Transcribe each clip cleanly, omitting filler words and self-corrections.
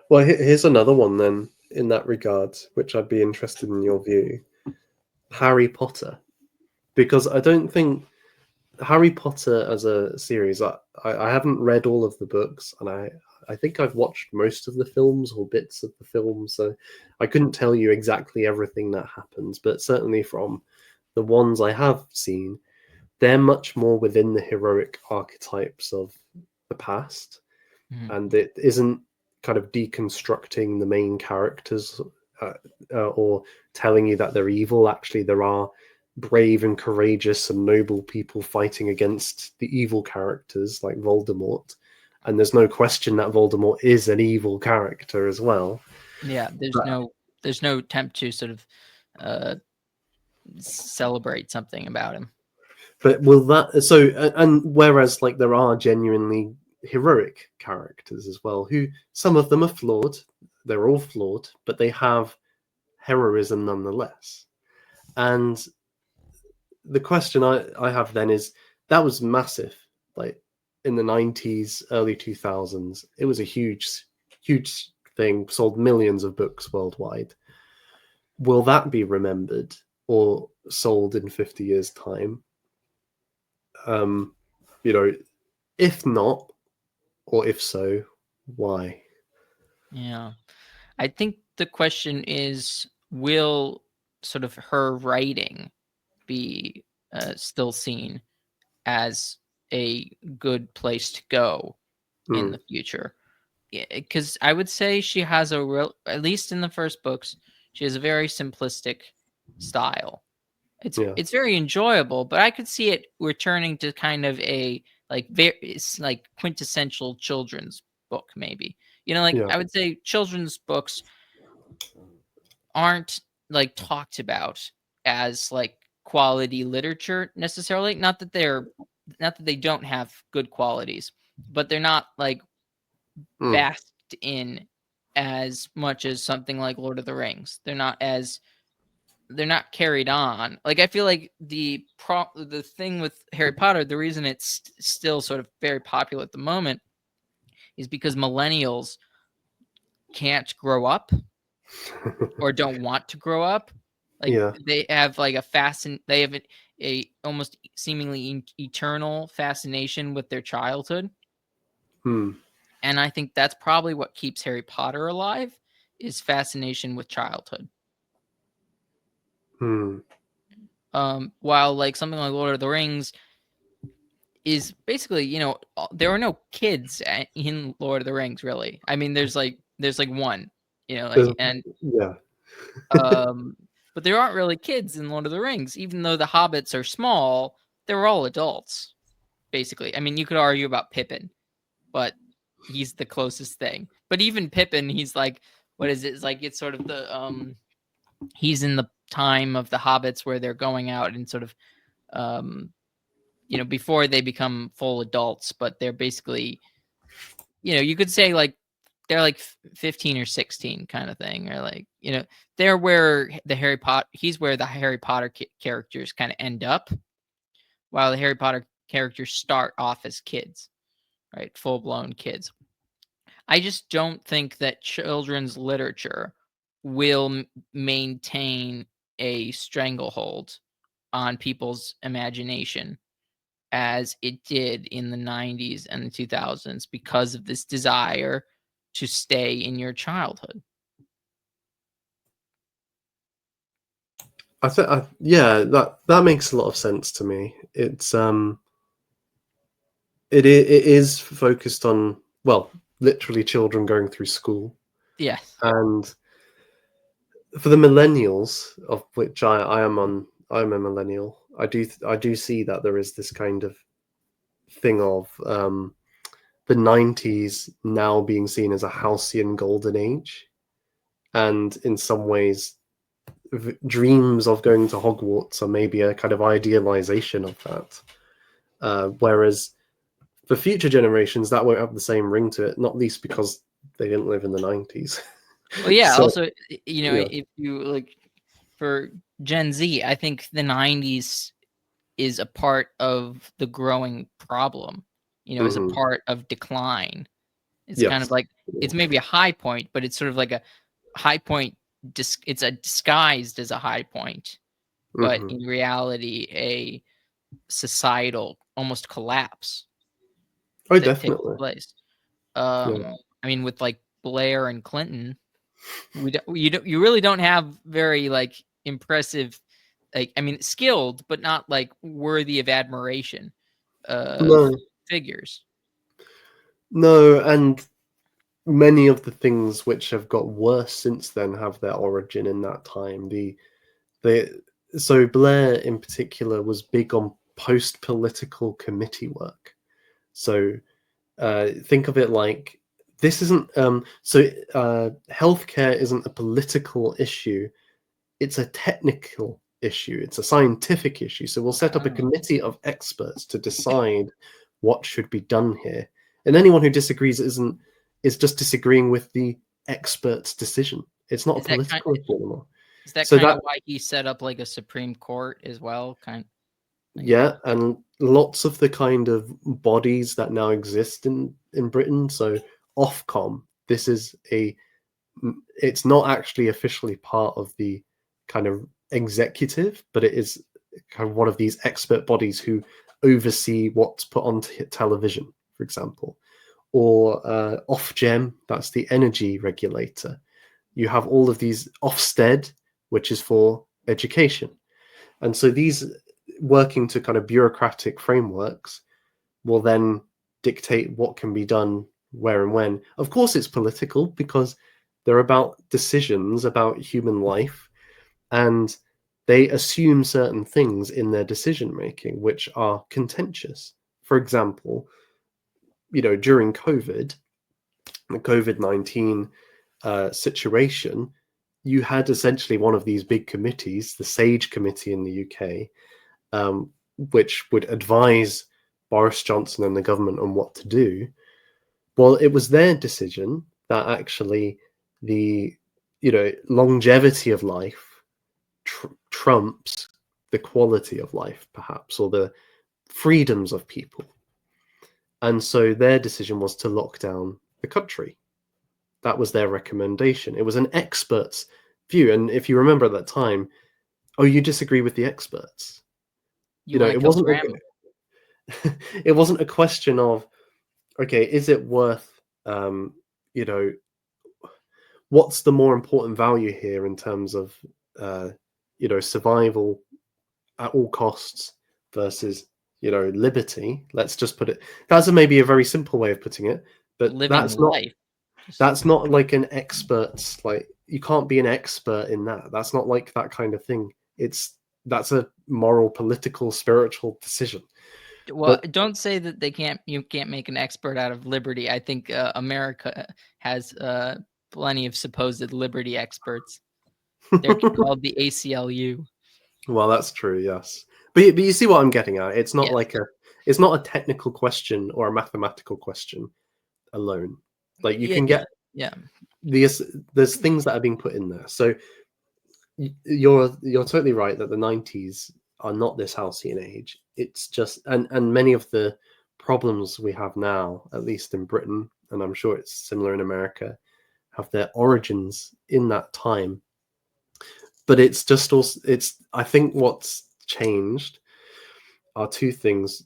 Well, here's another one then in that regard, which I'd be interested in your view. Harry Potter, because I don't think Harry Potter as a series. I haven't read all of the books, and I think I've watched most of the films or bits of the films, so I couldn't tell you exactly everything that happens. But certainly from the ones I have seen, they're much more within the heroic archetypes of the past, and it isn't kind of deconstructing the main characters or telling you that they're evil. Actually, there are brave and courageous and noble people fighting against the evil characters like Voldemort. And there's no question that Voldemort is an evil character as well. Yeah, there's no attempt to sort of celebrate something about him. But will that and whereas like there are genuinely heroic characters as well, who some of them are flawed, they're all flawed, but they have heroism nonetheless. And the question I have then is that was massive, like in the 90s, early 2000s. It was a huge thing, sold millions of books worldwide. Will that be remembered or sold in 50 years' time? Um, you know, if not, or if so, why? Yeah. I think the question is, will sort of her writing be still seen as a good place to go in the future? Because I would say she has a real, at least in the first books, she has a very simplistic style. Yeah, It's very enjoyable, but I could see it returning to kind of a it's like quintessential children's book, maybe. Like yeah, I would say children's books aren't like talked about as like quality literature necessarily. Not that they don't have good qualities, but they're not like mm, basked in as much as something like Lord of the Rings. They're not carried on. Like I feel like the thing with Harry Potter, the reason it's still sort of very popular at the moment is because millennials can't grow up or don't want to grow up. Like yeah. they have like they have a almost seemingly eternal fascination with their childhood. Hmm. And I think that's probably what keeps Harry Potter alive is fascination with childhood. Hmm. While like something like Lord of the Rings is basically, there are no kids in Lord of the Rings, really. I mean, there's like one, There's, and yeah. um, but there aren't really kids in Lord of the Rings, even though the hobbits are small. They're all adults, basically. I mean, you could argue about Pippin, but he's the closest thing. But even Pippin, he's like, what is it? It's like it's sort of he's in the time of the hobbits where they're going out and sort of um before they become full adults, but they're basically, you could say like they're like 15 or 16 kind of thing, or like, they're where he's where the Harry Potter characters kind of end up, while the Harry Potter characters start off as kids, right? Full blown kids. I just don't think that children's literature will maintain a stranglehold on people's imagination as it did in the 90s and the 2000s because of this desire to stay in your childhood. I think, yeah, that makes a lot of sense to me. It is focused on, well, literally children going through school, Yes. and for the millennials, of which I'm a millennial. I do see that there is this kind of thing of the 90s now being seen as a halcyon golden age, and in some ways dreams of going to Hogwarts are maybe a kind of idealization of that. Whereas for future generations, that won't have the same ring to it, not least because they didn't live in the 90s. Well, yeah. So, Also, yeah. if you like for Gen Z, I think the 90s is a part of the growing problem, is a Hmm. part of decline. It's kind of like, it's maybe a high point, but it's sort of like a high point. It's a disguised as a high point, but in reality, a societal almost collapse Oh, that takes definitely. place. Yeah. I mean, with like Blair and Clinton, you really don't have very like impressive, like, I mean, skilled, but not like worthy of admiration No, figures. no, and many of the things which have got worse since then have their origin in that time. So Blair in particular was big on post-political committee work. So think of it like this isn't healthcare isn't a political issue, it's a technical issue, it's a scientific issue. So we'll set up a committee of experts to decide what should be done here, and anyone who disagrees is just disagreeing with the expert's decision. It's not a political issue anymore. Is that So kind of why he set up like a Supreme Court as well? Yeah, and lots of the kind of bodies that now exist in Britain. So Ofcom, this is it's not actually officially part of the kind of executive, but it is kind of one of these expert bodies who oversee what's put on television, for example. Or Ofgem, that's the energy regulator. You have all of these Ofsted, which is for education. And so these working to kind of bureaucratic frameworks will then dictate what can be done where and when. Of course, it's political because they're about decisions about human life, and they assume certain things in their decision making which are contentious. For example, during the COVID-19 situation, you had essentially one of these big committees, the SAGE committee in the UK, which would advise Boris Johnson and the government on what to do. Well, it was their decision that actually the longevity of life trumps the quality of life, perhaps, or the freedoms of people. And so their decision was to lock down the country. That was their recommendation. It was an expert's view. And if you remember at that time, you disagree with the experts. It wasn't it wasn't a question of, okay, is it worth what's the more important value here in terms of survival at all costs versus liberty. Let's just put it, that's maybe a very simple way of putting it, but that's not like an expert's, like, you can't be an expert in that. That's not like that kind of thing. That's a moral, political, spiritual decision. Well, don't say that you can't make an expert out of liberty. I think America has plenty of supposed liberty experts. They're called the ACLU. Well, that's true, yes. But you see what I'm getting at. It's not it's not a technical question or a mathematical question alone. Like you can get there's things that are being put in there. So you're totally right that the 90s are not this halcyon age. It's just and many of the problems we have now, at least in Britain, and I'm sure it's similar in America, have their origins in that time. But it's just also, I think what's changed are three things.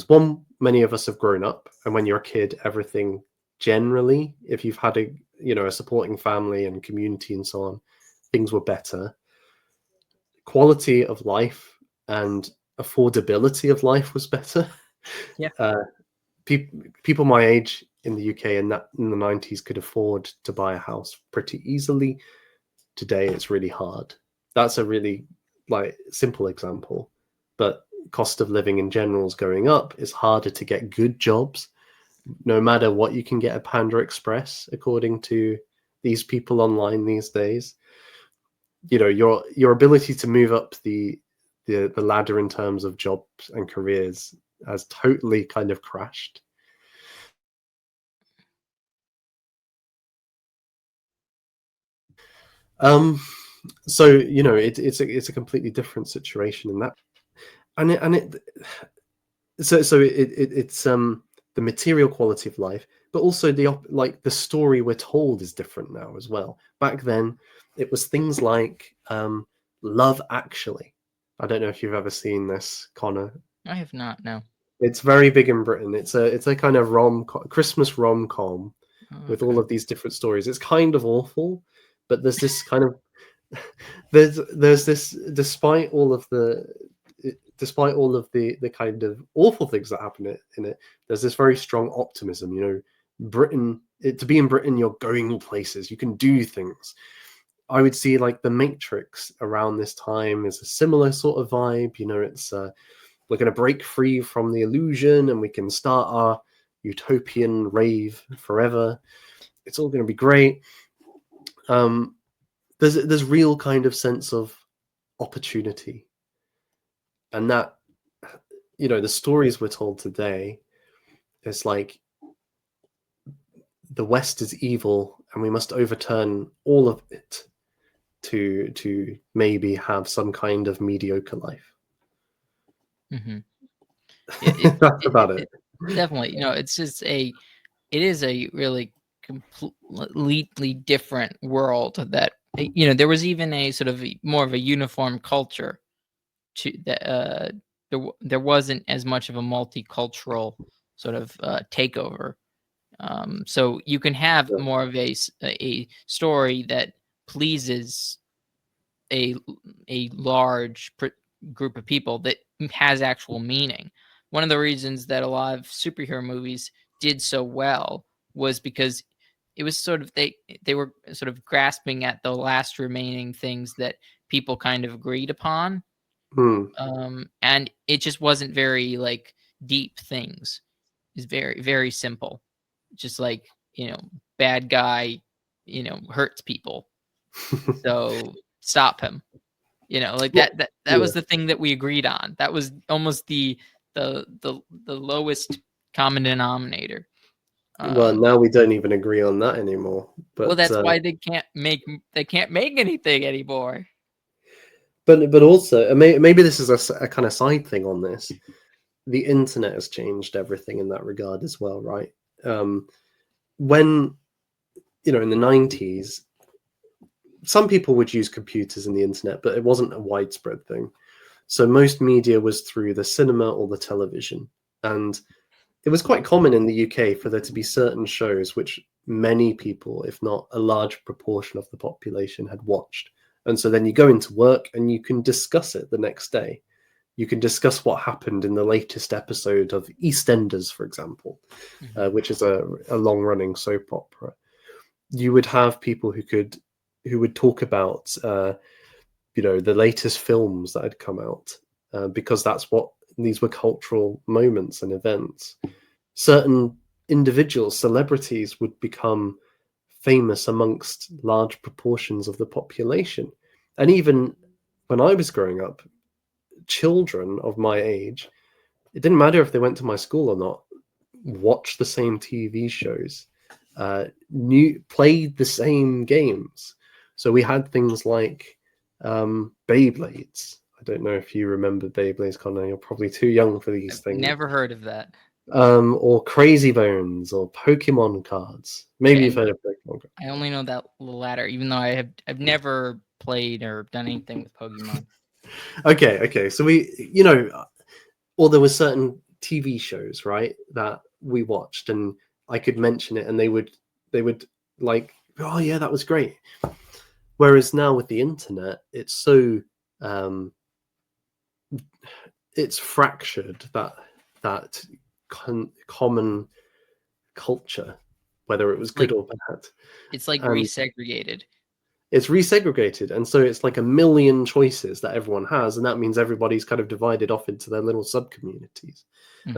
One, many of us have grown up, and when you're a kid, everything generally, if you've had a supporting family and community and so on, things were better. Quality of life and affordability of life was better. People my age in the UK in the 90s could afford to buy a house pretty easily. Today it's really hard. That's a really simple example, but cost of living in general is going up. It's harder to get good jobs, no matter what you can get at Panda Express, according to these people online these days. Your ability to move up the ladder in terms of jobs and careers has totally kind of crashed. So it's a completely different situation in that, it's the material quality of life, but also the story we're told is different now as well. Back then, it was things like Love Actually. I don't know if you've ever seen this, Connor. I have not. No. It's very big in Britain. It's a kind of Christmas rom-com with all of these different stories. It's kind of awful, but there's this kind of there's this despite all of the kind of awful things that happen in it, there's this very strong optimism. You know, to be in Britain, you're going places, you can do things. I would see like The Matrix around this time is a similar sort of vibe. You know, it's we're going to break free from the illusion and we can start our utopian rave forever. It's all going to be great. There's real kind of sense of opportunity, and that, you know, the stories we're told today, it's like the West is evil and we must overturn all of it to maybe have some kind of mediocre life. Mm-hmm. That's about it. Definitely, you know, it is a really completely different world that, you know, there was even a sort of more of a uniform culture to that. There wasn't as much of a multicultural sort of takeover. So you can have more of a story that pleases a large group of people, that has actual meaning. One of the reasons that a lot of superhero movies did so well was because it was sort of they were sort of grasping at the last remaining things that people kind of agreed upon. And it just wasn't very like deep things. It's very, very simple. Just like, you know, bad guy, you know, hurts people, so stop him. You know, like that was the thing that we agreed on. That was almost the lowest common denominator. Well, now we don't even agree on that anymore. But well, that's why they can't make anything anymore. But also, maybe this is a kind of side thing on this. The internet has changed everything in that regard as well, right? When, you know, in the 90s, some people would use computers and the internet, but it wasn't a widespread thing. So most media was through the cinema or the television. And it was quite common in the UK for there to be certain shows which many people, if not a large proportion of the population, had watched. And so then you go into work and you can discuss it the next day. You can discuss what happened in the latest episode of EastEnders, for example, which is a long-running soap opera. You would have people who would talk about, you know, the latest films that had come out, because these were cultural moments and events. Certain individuals, celebrities, would become famous amongst large proportions of the population. And even when I was growing up, children of my age, it didn't matter if they went to my school or not, watched the same TV shows, played the same games. So we had things like Beyblades. I don't know if you remember Beyblades, Connor. You're probably too young for these things. Never heard of that. Or Crazy Bones, or Pokemon cards. Maybe you've heard of Pokemon cards. I only know that latter, even though I've never played or done anything with Pokemon. Okay. So we, you know, or there were certain TV shows, right, that we watched, and I could mention it, and they would like, oh yeah, that was great. Whereas now with the internet, it's so it's fractured, that common culture, whether it was good or bad. It's like resegregated. It's resegregated, and so it's like a million choices that everyone has, and that means everybody's kind of divided off into their little sub-communities. And